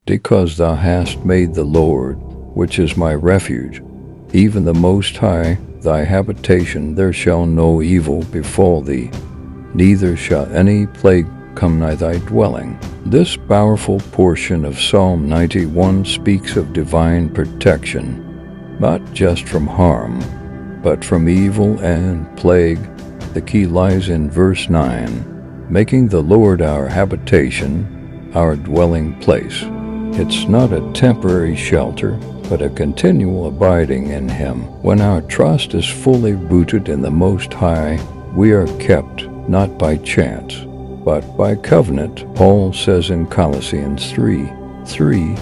Because thou hast made the Lord, which is my refuge, even the Most High, thy habitation, there shall no evil befall thee, neither shall any plague come nigh thy dwelling. This powerful portion of Psalm 91 speaks of divine protection, not just from harm, but from evil and plague. The key lies in verse 9, making the Lord our habitation, our dwelling place. It's not a temporary shelter, but a continual abiding in Him. When our trust is fully rooted in the Most High, we are kept not by chance, but by covenant. Paul says in Colossians 3:3,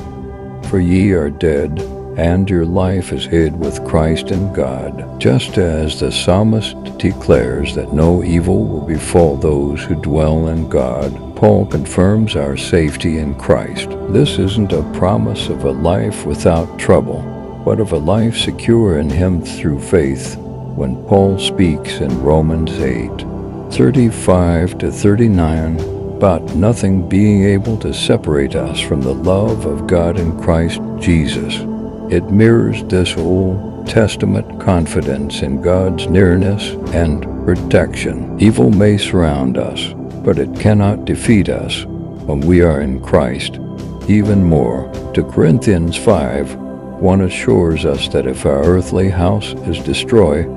"For ye are dead, and your life is hid with Christ in God." Just as the psalmist declares that no evil will befall those who dwell in God, Paul confirms our safety in Christ. This isn't a promise of a life without trouble, but of a life secure in Him through faith. When Paul speaks in Romans 8:35-39 about nothing being able to separate us from the love of God in Christ Jesus, it mirrors this Old Testament confidence in God's nearness and protection. Evil may surround us, but it cannot defeat us when we are in Christ. Even more, 2 Corinthians 5:1 assures us that if our earthly house is destroyed,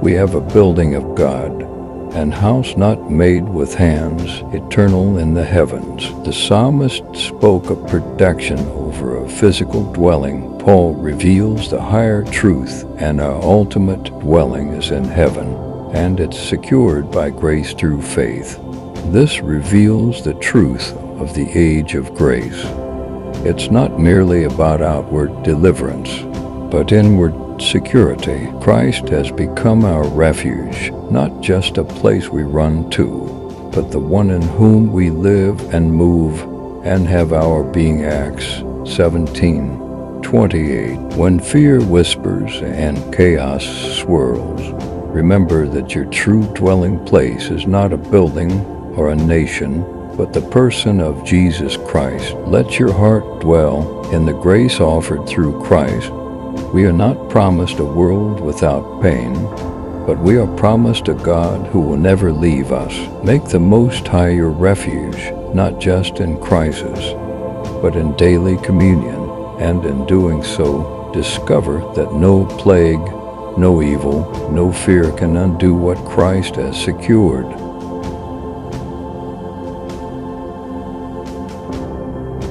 we have a building of God, an house not made with hands, eternal in the heavens. The psalmist spoke of protection over a physical dwelling. Paul reveals the higher truth, and our ultimate dwelling is in heaven, and it's secured by grace through faith. This reveals the truth of the age of grace. It's not merely about outward deliverance, but inward security. Christ has become our refuge, not just a place we run to, but the one in whom we live and move and have our being. Acts 17:28. When fear whispers and chaos swirls, remember that your true dwelling place is not a building or a nation, but the person of Jesus Christ. Let your heart dwell in the grace offered through Christ. We are not promised a world without pain, but we are promised a God who will never leave us. Make the Most High your refuge, not just in crisis, but in daily communion, and in doing so, discover that no plague, no evil, no fear can undo what Christ has secured.